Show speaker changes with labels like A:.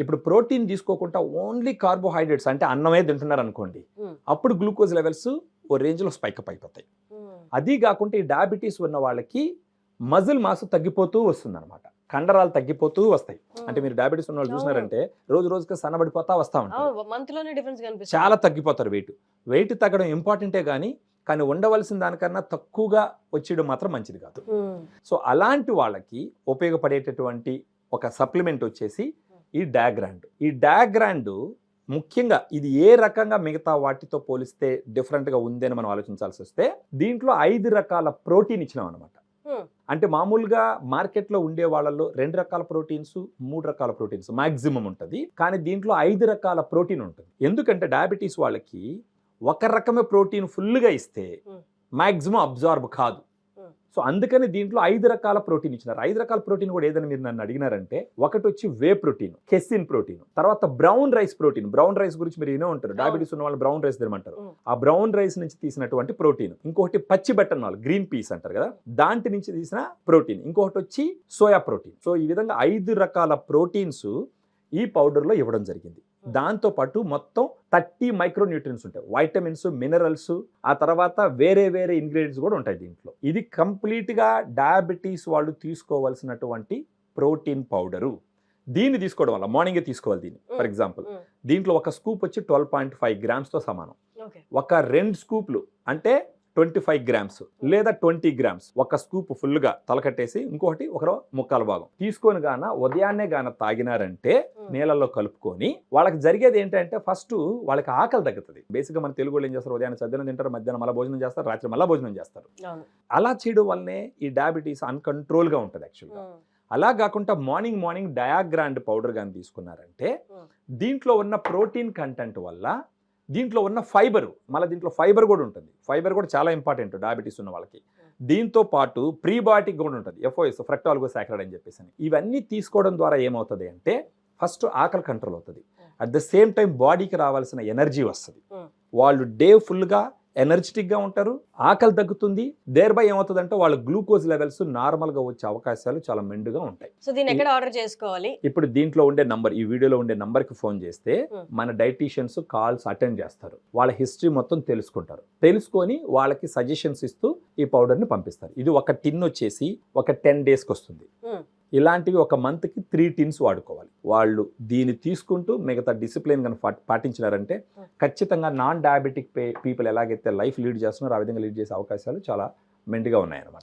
A: ఇప్పుడు ప్రోటీన్ తీసుకోకుండా only carbohydrates అంటే అన్నమే తింటున్నారు అనుకోండి, అప్పుడు గ్లూకోజ్ లెవెల్స్ ఓ రేంజ్లో స్పైకప్ అయిపోతాయి. అది కాకుండా ఈ డయాబెటీస్ ఉన్న వాళ్ళకి మజిల్ మాస్ తగ్గిపోతూ వస్తుంది అనమాట, కండరాలు తగ్గిపోతూ వస్తాయి. అంటే మీరు డయాబెటీస్ ఉన్న వాళ్ళు చూసినారంటే రోజు రోజుకి సన్నబడిపోతా వస్తా ఉంటారు, చాలా తగ్గిపోతారు. వెయిట్ తగ్గడం ఇంపార్టెంటే కానీ ఉండవలసిన దానికన్నా తక్కువగా వచ్చేయడం మాత్రం మంచిది కాదు. సో అలాంటి వాళ్ళకి ఉపయోగపడేటటువంటి ఒక సప్లిమెంట్ వచ్చేసి ఈ డయాగ్రాండ్. ఈ డయాగ్రాండ్ ముఖ్యంగా ఇది ఏ రకంగా మిగతా వాటితో పోలిస్తే డిఫరెంట్గా ఉంది అని మనం ఆలోచించాల్సి వస్తే, దీంట్లో 5 రకాల ప్రోటీన్ ఇచ్చినాం అనమాట. అంటే మామూలుగా మార్కెట్లో ఉండే వాళ్ళలో 2 రకాల ప్రోటీన్స్, 3 రకాల ప్రోటీన్స్ మాక్సిమం ఉంటుంది. కానీ దీంట్లో 5 రకాల ప్రోటీన్ ఉంటుంది. ఎందుకంటే డయాబెటీస్ వాళ్ళకి ఒక రకమే ప్రోటీన్ ఫుల్గా ఇస్తే మాక్సిమం అబ్జార్బ్ కాదు. సో అందుకని దీంట్లో 5 రకాల ప్రోటీన్ ఇచ్చినారు. 5 రకాల ప్రోటీన్ కూడా ఏదైనా మీరు నన్ను అడిగినారంటే, ఒకటి వచ్చి వే ప్రోటీన్, కెసిన్ ప్రోటీన్, తర్వాత brown rice protein. Brown rice గురించి మీరు వినే ఉంటారు, డయాబెటీస్ ఉన్న వాళ్ళు బ్రౌన్ రైస్ తినమంటారు. ఆ బ్రౌన్ రైస్ నుంచి తీసినటువంటి ప్రోటీన్. ఇంకొకటి పచ్చి బెట్టనాల్, గ్రీన్ పీస్ అంటారు కదా, దాంట్ నుంచి తీసిన ప్రోటీన్. ఇంకొకటి వచ్చి సోయా ప్రోటీన్. సో ఈ విధంగా 5 రకాల ప్రోటీన్స్ ఈ పౌడర్లో ఇవ్వడం జరిగింది. దాంతో పాటు మొత్తం 30 మైక్రో న్యూట్రియన్స్ ఉంటాయి, వైటమిన్స్, మినరల్స్, ఆ తర్వాత వేరే వేరే ఇంగ్రీడియంట్స్ కూడా ఉంటాయి దీంట్లో. ఇది కంప్లీట్గా డయాబెటీస్ వాళ్ళు తీసుకోవాల్సినటువంటి ప్రోటీన్ పౌడరు. దీన్ని తీసుకోవడం వల్ల మార్నింగే తీసుకోవాలి దీన్ని. ఫర్ ఎగ్జాంపుల్ దీంట్లో ఒక స్కూప్ వచ్చి 12.5 గ్రామ్స్తో సమానం. ఒక 2 స్కూప్లు అంటే 25 గ్రామ్స్ లేదా 20 గ్రామ్స్ ఒక స్కూప్ ఫుల్గా తలకట్టేసి ఇంకొకటి ఒక ముక్కాల భాగం తీసుకొని ఉదయాన్నే తాగినారంటే నీళ్ళల్లో కలుపుకొని, వాళ్ళకి జరిగేది ఏంటంటే ఫస్ట్ వాళ్ళకి ఆకలి తగ్గుతుంది. బేసిక్గా మన తెలుగు వాళ్ళు ఏం చేస్తారు, ఉదయాన్నే సద్యాన్నం తింటారు, మధ్యాహ్నం మళ్ళీ భోజనం చేస్తారు, రాత్రి మళ్ళీ భోజనం చేస్తారు. అలా చేయడం వల్లనే ఈ డయాబెటీస్ అన్కంట్రోల్గా ఉంటుంది యాక్చువల్గా. అలా కాకుండా మార్నింగ్ డయాగ్రాండ్ పౌడర్ కానీ తీసుకున్నారంటే దీంట్లో ఉన్న ప్రోటీన్ కంటెంట్ వల్ల దీంట్లో ఉన్న ఫైబర్, మళ్ళీ దీంట్లో ఫైబర్ కూడా ఉంటుంది. ఫైబర్ కూడా చాలా ఇంపార్టెంట్ డయాబెటీస్ ఉన్న వాళ్ళకి. దీంతో పాటు ప్రీబయాటిక్ కూడా ఉంటుంది, FOS, ఫ్రక్టాలిగోసాకరైడ్ అని చెప్పేసి. ఇవన్నీ తీసుకోవడం ద్వారా ఏమవుతుంది అంటే ఫస్ట్ ఆకలి కంట్రోల్ అవుతుంది, అట్ ద సేమ్ టైం బాడీకి రావాల్సిన ఎనర్జీ వస్తుంది, వాళ్ళు డే ఫుల్గా ఎనర్జెటిక్గా ఉంటారు, ఆకలి తగ్గుతుంది. దేర్ బై ఏమవుతుందంటే వాళ్ళ గ్లూకోజ్ లెవెల్స్ నార్మల్గా వచ్చే అవకాశాలు చాలా మెండుగా ఉంటాయి.
B: సో దీన్ని ఎక్కడ ఆర్డర్ చేసుకోవాలి?
A: ఇప్పుడు దీంట్లో ఉండే నంబర్, ఈ వీడియోలో ఉండే నంబర్కి ఫోన్ చేస్తే మన డైటీషియన్స్ కాల్స్ అటెండ్ చేస్తారు, వాళ్ళ హిస్టరీ మొత్తం తెలుసుకుంటారు. తెలుసుకొని వాళ్ళకి సజెషన్స్ ఇస్తూ ఈ పౌడర్ని పంపిస్తారు. ఇది ఒక టిన్ వచ్చేసి ఒక 10 డేస్కి వస్తుంది. ఇలాంటివి ఒక మంత్కి 3 టిన్స్ వాడుకోవాలి. వాళ్ళు దీన్ని తీసుకుంటూ మిగతా డిసిప్లిన్ కనుక పాటించినారంటే ఖచ్చితంగా నాన్ డయాబెటిక్ పీపుల్ ఎలాగైతే లైఫ్ లీడ్ చేస్తున్నారో ఆ విధంగా లీడ్ చేసే అవకాశాలు చాలా మెండుగా ఉన్నాయన్నమాట.